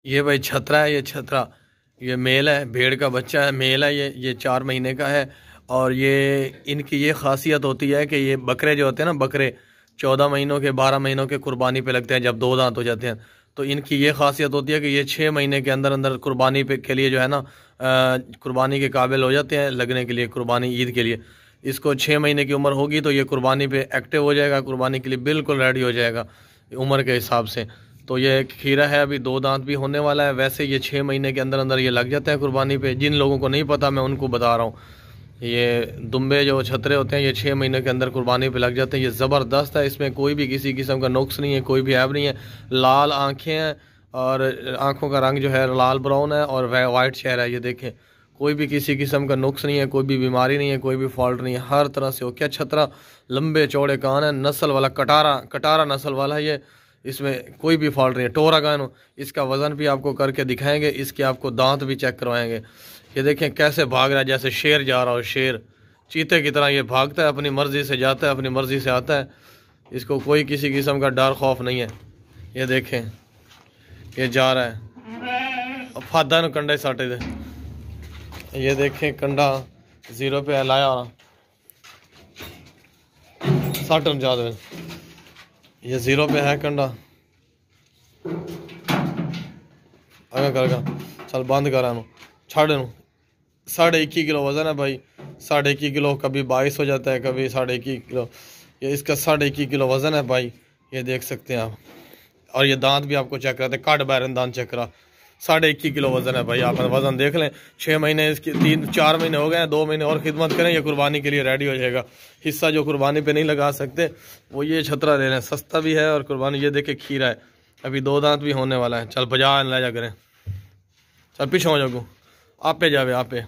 ये भाई छतरा है, ये छतरा, ये मेल है, भेड़ का बच्चा है, मेल है, ये 4 महीने का है। और ये इनकी ये खासियत होती है कि ये बकरे जो होते हैं ना, बकरे 14 महीनों के 12 महीनों के कुर्बानी पे लगते हैं जब 2 दांत हो जाते हैं। तो इनकी ये खासियत होती है कि ये 6 महीने के अंदर अंदर कुर्बानी पे के लिए जो है ना, कुर्बानी के काबिल हो जाते हैं लगने के लिए, कुर्बानी ईद के लिए। इसको 6 महीने की उम्र होगी तो ये कुर्बानी पे एक्टिव हो जाएगा, कुर्बानी के लिए बिल्कुल रेडी हो जाएगा उम्र के हिसाब से। तो ये खीरा है, अभी 2 दांत भी होने वाला है। वैसे ये 6 महीने के अंदर अंदर ये लग जाता है कुर्बानी पे। जिन लोगों को नहीं पता मैं उनको बता रहा हूँ, ये दुम्बे जो छतरे होते हैं ये 6 महीने के अंदर कुर्बानी पे लग जाते हैं। ये ज़बरदस्त है, इसमें कोई भी किसी किस्म का नुक्स नहीं है, कोई भी ऐब नहीं है। लाल आँखें हैं और आँखों का रंग जो है लाल ब्राउन है और वाइट चेहरा है। ये देखें, कोई भी किसी किस्म का नुक्स नहीं है, कोई भी बीमारी नहीं है, कोई भी फॉल्ट नहीं है, हर तरह से हो। क्या छतरा, लंबे चौड़े कान है, नस्ल वाला कटारा नस्ल वाला है ये। इसमें कोई भी फॉल्ट नहीं है, टोरा कान हो। इसका वज़न भी आपको करके दिखाएंगे, इसके आपको दांत भी चेक करवाएंगे। ये देखें कैसे भाग रहा है, जैसे शेर जा रहा हो, शेर चीते की तरह ये भागता है, अपनी मर्ज़ी से जाता है, अपनी मर्ज़ी से आता है। इसको कोई किसी किस्म का डर खौफ नहीं है। ये देखें, ये जा रहा है, फादा न कंडे साटे दे। ये देखें कंडा 0 पे लाया और साटन जा दे। ये 0 पे है कंडा, अगर करेगा चल बंद करा छाड़े 21.5 किलो वज़न है भाई। 21.5 किलो, कभी 22 हो जाता है, कभी 21.5 किलो। ये इसका 21.5 किलो वज़न है भाई, ये देख सकते हैं आप। और ये दांत भी आपको चेक कराते, काट बैरन दांत चेक करा। 21.5 किलो वज़न है भाई, आप वज़न देख लें। 6 महीने इसके 4 महीने हो गए हैं, 2 महीने और खिदमत करें, ये कुर्बानी के लिए रेडी हो जाएगा। हिस्सा जो कुर्बानी पे नहीं लगा सकते वो ये छतरा ले लें, सस्ता भी है और कुर्बानी। ये देखे खीरा है, अभी 2 दांत भी होने वाला है। चल बजा ले जा करें, चल पीछे हो जाओ, आप पे जावे, आप पे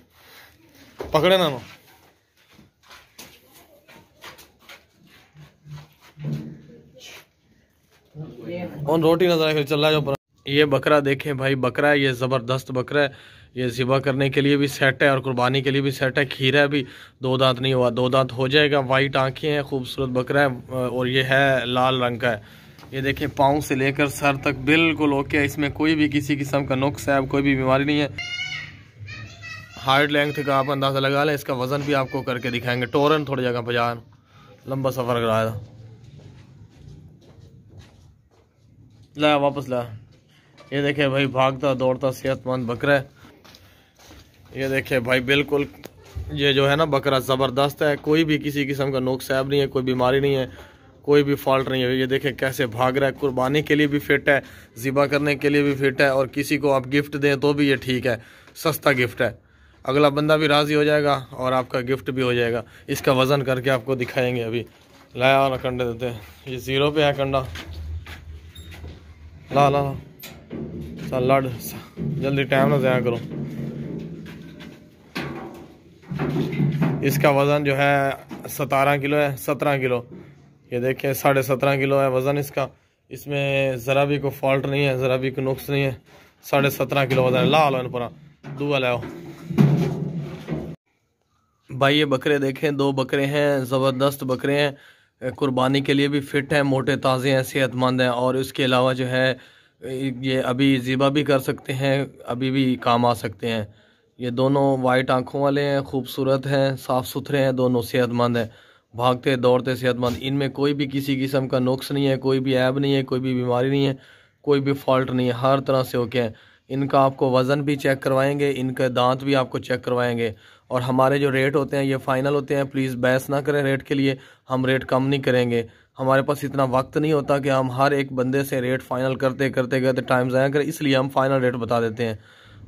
पकड़े ना नो। और रोटी नजर चल रहा है। ये बकरा देखें भाई, बकरा है, ये ज़बरदस्त बकरा है। ये ज़िबा करने के लिए भी सेट है और कुर्बानी के लिए भी सेट है। खीरा भी 2 दांत नहीं हुआ, 2 दांत हो जाएगा। वाइट आंखें हैं, खूबसूरत बकरा है और ये है लाल रंग का है। ये देखें पाँव से लेकर सर तक बिल्कुल ओके है, इसमें कोई भी किसी किस्म का नुक्स है, कोई भी बीमारी नहीं है। हाइट लेंथ का आप अंदाज़ा लगा लें, इसका वज़न भी आपको करके दिखाएंगे। टोरन थोड़ी जगह बाजार लंबा सफ़र कराया था, ला वापस ला। ये देखे भाई भागता दौड़ता सेहतमंद बकरा है। ये देखे भाई बिल्कुल, ये जो है ना बकरा ज़बरदस्त है, कोई भी किसी किस्म का नुक्स ऐब नहीं है, कोई बीमारी नहीं है, कोई भी फॉल्ट नहीं है। ये देखे कैसे भाग रहा है, कुर्बानी के लिए भी फिट है, ज़िबा करने के लिए भी फिट है, और किसी को आप गिफ्ट दें तो भी ये ठीक है, सस्ता गिफ्ट है। अगला बंदा भी राज़ी हो जाएगा और आपका गिफ्ट भी हो जाएगा। इसका वज़न करके आपको दिखाएंगे। अभी लाया और कंडे देते हैं, ये 0 पे है कंडा। ला ला चल लड़, जल्दी टाइम ना ज़ाया करो। इसका वज़न जो है 17 किलो है, 17 किलो। ये देखें 17.5 किलो है वज़न इसका। इसमें ज़रा भी कोई फॉल्ट नहीं है, ज़रा भी कोई नुक्स नहीं है। 17.5 किलो वज़न है। ला लो इन पर दुआ लाओ भाई। ये बकरे देखें, 2 बकरे हैं, ज़बरदस्त बकरे हैं, कुर्बानी के लिए भी फ़िट हैं, मोटे ताज़े हैं, सेहतमंद हैं। और इसके अलावा जो है ये अभी ज़िबा भी कर सकते हैं, अभी भी काम आ सकते हैं। ये दोनों वाइट आँखों वाले हैं, खूबसूरत हैं, साफ़ सुथरे हैं, दोनों सेहतमंद हैं, भागते दौड़ते सेहतमंद। इनमें कोई भी किसी किस्म का नुक्स नहीं है, कोई भी ऐब नहीं है, कोई भी बीमारी नहीं है, कोई भी फॉल्ट नहीं है, हर तरह से ओके हैं। इनका आपको वज़न भी चेक करवाएंगे, इनके दांत भी आपको चेक करवाएंगे। और हमारे जो रेट होते हैं ये फ़ाइनल होते हैं, प्लीज़ बहस ना करें रेट के लिए, हम रेट कम नहीं करेंगे। हमारे पास इतना वक्त नहीं होता कि हम हर एक बंदे से रेट फ़ाइनल करते टाइम ज़ाया करें, इसलिए हम फ़ाइनल रेट बता देते हैं।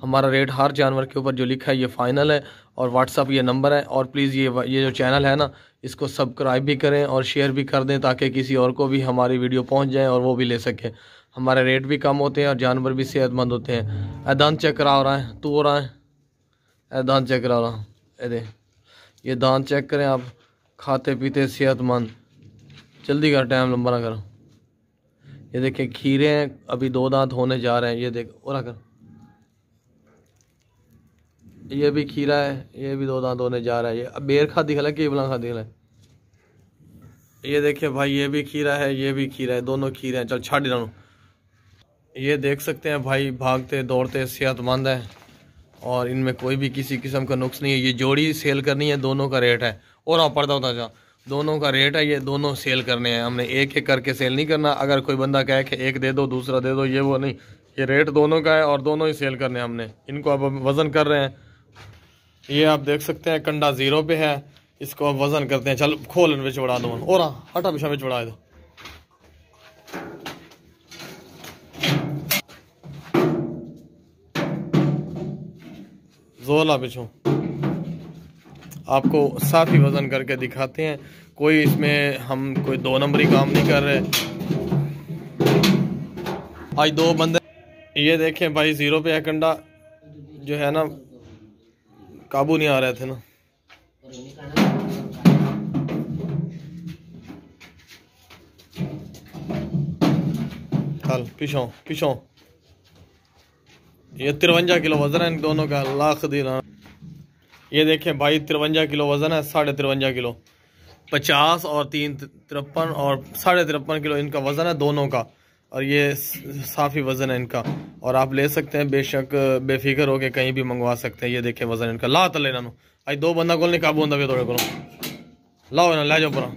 हमारा रेट हर जानवर के ऊपर जो लिखा है ये फ़ाइनल है। और व्हाट्सअप ये नंबर है। और प्लीज़ ये जो चैनल है ना, इसको सब्सक्राइब भी करें और शेयर भी कर दें, ताकि किसी और को भी हमारी वीडियो पहुंच जाए और वो भी ले सके। हमारे रेट भी कम होते हैं और जानवर भी सेहतमंद होते हैं। दांत चेक करा हो रहा है, तू हो रहा है, दांत चेक करा रहा है, ये दांत चेक करें आप, खाते पीते सेहतमंद। जल्दी कर, टाइम लंबा ना करो। ये देखें खीरे हैं, अभी 2 दांत होने जा रहे हैं। ये देख और कर, ये भी खीरा है, ये भी 2 दांत होने जा रहा है। ये बेर खा दिखला कि बला खा दिखला। ये देखिए भाई, ये भी खीरा है, ये भी खीरा है, दोनों खीरे हैं। चल छाड़ रहा हूँ। ये देख सकते हैं भाई, भागते दौड़ते सेहतमंद है और इनमें कोई भी किसी किस्म का नुक्स नहीं है। ये जोड़ी सेल करनी है, दोनों का रेट है। और हाँ पर्दा होता जा, दोनों का रेट है, ये दोनों सेल करने हैं हमने, एक एक करके सेल नहीं करना। अगर कोई बंदा कहे कि एक दे दो दूसरा दे दो, ये वो नहीं, ये रेट दोनों का है और दोनों ही सेल करने हैं हमने। इनको अब वज़न कर रहे हैं। ये आप देख सकते हैं कंडा 0 पे है, इसको अब वज़न करते हैं। चल खोल बिच बढ़ा दो और हाँ हटा पिछा बिच बढ़ा दो। जोला पिछो आपको साफ ही वज़न करके दिखाते हैं। कोई इसमें हम कोई 2 नंबरी काम नहीं कर रहे। आज 2 बंदे, ये देखें भाई 0 पे है कंडा, जो है ना काबू नहीं आ रहे थे ना। चल पिछो पिछो। ये 53 किलो वजन है इन दोनों का, लाख दीना। ये देखें भाई 53 किलो वजन है, 53.5 किलो, 50 और 3 53 और 53.5 किलो इनका वजन है दोनों का। और ये साफ़ी वजन है इनका, और आप ले सकते हैं बेशक, बेफिक्र हो के कहीं भी मंगवा सकते हैं। ये देखें वजन इनका, ला तले ना आज 2 बंदा को नहीं काबू होंगे थोड़े को, लाओ ना ले जाओ पूरा।